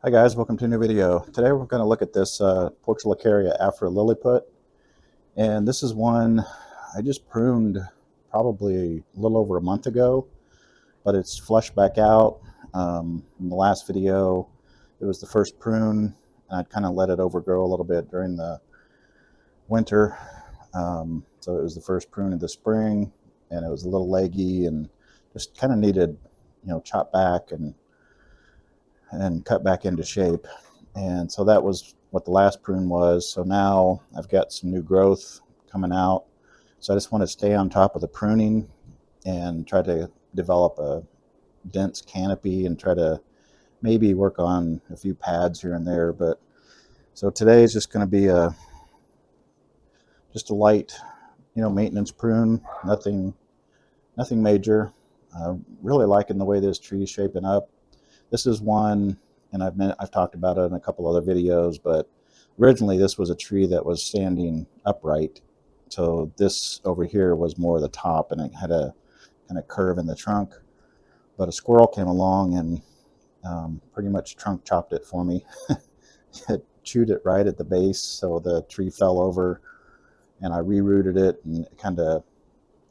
Hi guys, welcome to a new video. Today we're going to look at this portulacaria afra lilliput, and this is one I just pruned probably a little over a month ago, but it's flushed back out. In the last video, it was the first prune, and I'd kind of let it overgrow a little bit during the winter. So it was the first prune of the spring, and it was a little leggy and just kind of needed, chop back and cut back into shape. And so that was what the last prune was. So now I've got some new growth coming out. So I just want to stay on top of the pruning and try to develop a dense canopy and try to maybe work on a few pads here and there. But so today is just going to be just a light, maintenance prune, nothing major. Really liking the way this tree is shaping up. This is one, and I've talked about it in a couple other videos, but originally this was a tree that was standing upright. So this over here was more the top, and it had a kind of curve in the trunk. But a squirrel came along and pretty much trunk chopped it for me. It chewed it right at the base, so the tree fell over, and I rerouted it, and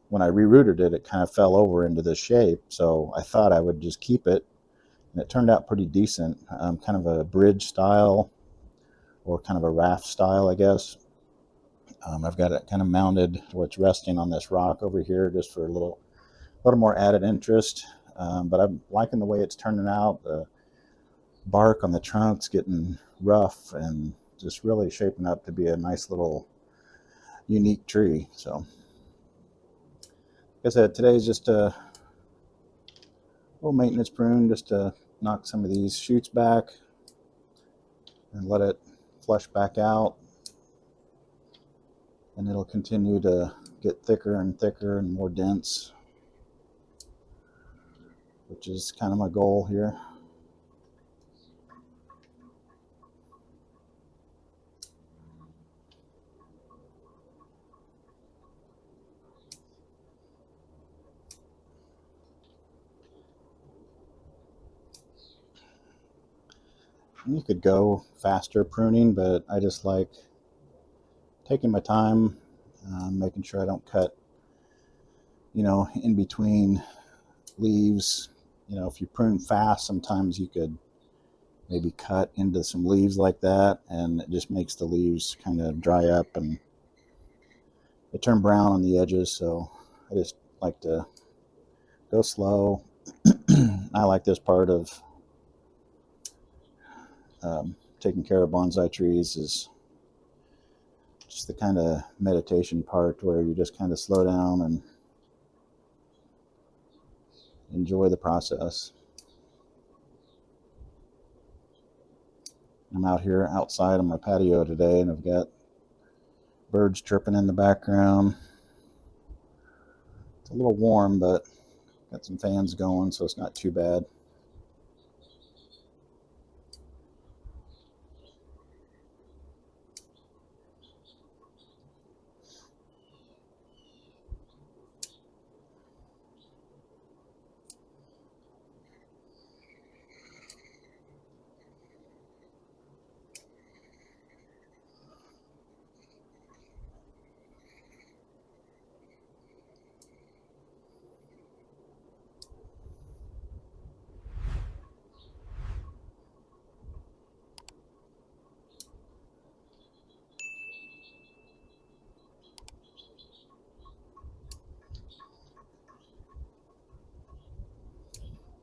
when I rerouted it, it kind of fell over into this shape. So I thought I would just keep it, and it turned out pretty decent. Kind of a bridge style, or kind of a raft style, I guess. I've got it kind of mounted where it's resting on this rock over here, just for a little more added interest. But I'm liking the way it's turning out. The bark on the trunk's getting rough and just really shaping up to be a nice little unique tree. So, like I said, today's just a little maintenance prune, just to knock some of these shoots back and let it flush back out, and it'll continue to get thicker and thicker and more dense, which is kind of my goal here. You could go faster pruning, but I just like taking my time, making sure I don't cut, in between leaves. If you prune fast, sometimes you could maybe cut into some leaves like that, and it just makes the leaves kind of dry up and they turn brown on the edges. So I just like to go slow. I like this part of taking care of bonsai trees, is just the kind of meditation part where you just kind of slow down and enjoy the process. I'm out here outside on my patio today, and I've got birds chirping in the background. It's a little warm, but got some fans going, so it's not too bad.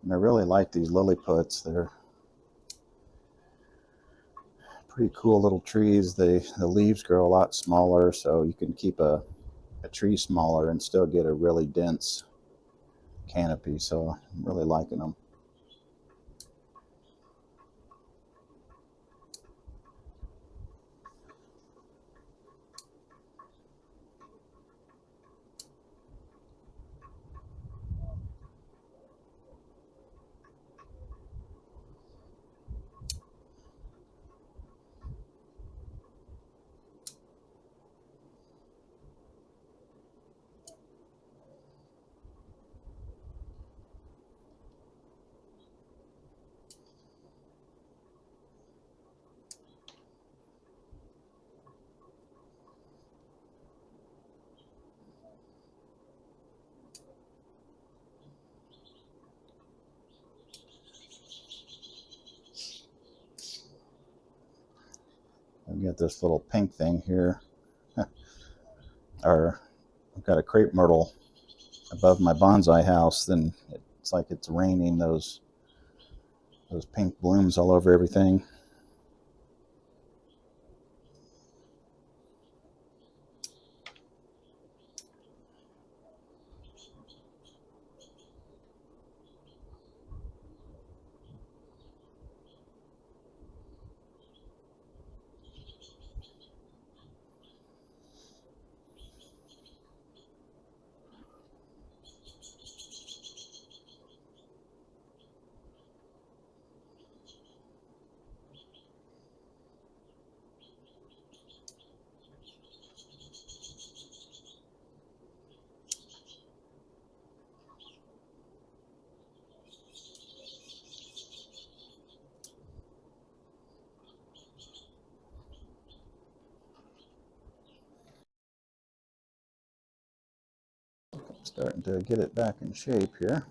And I really like these lilliputs. They're pretty cool little trees. The leaves grow a lot smaller, so you can keep a tree smaller and still get a really dense canopy. So I'm really liking them. We got this little pink thing here. Or I've got a crepe myrtle above my bonsai house, then it's like it's raining those pink blooms all over everything. Starting to get it back in shape here.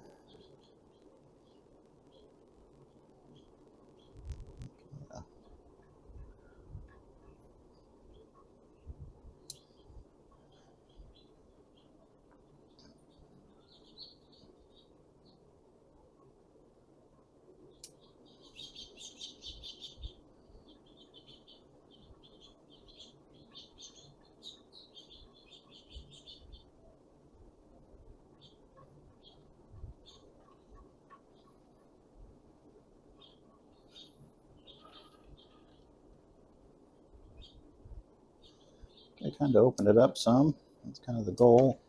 I kind of opened it up some. That's kind of the goal.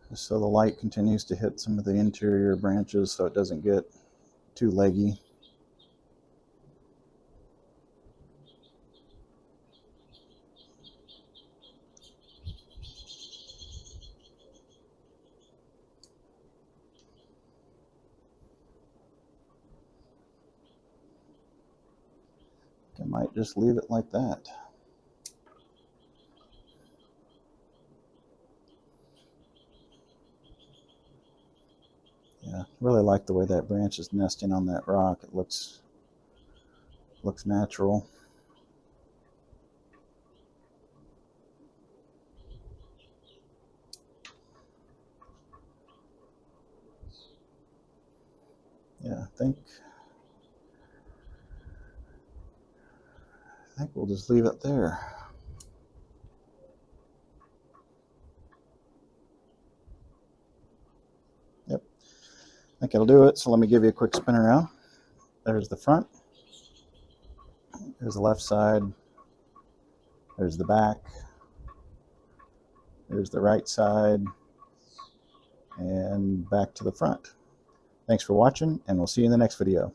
Just so the light continues to hit some of the interior branches so it doesn't get too leggy. I might just leave it like that. Yeah, really like the way that branch is nesting on that rock. It looks natural. Yeah, I think we'll just leave it there. Yep, I think it'll do it. So let me give you a quick spin around. There's the front. There's the left side. There's the back. There's the right side. And back to the front. Thanks for watching, and we'll see you in the next video.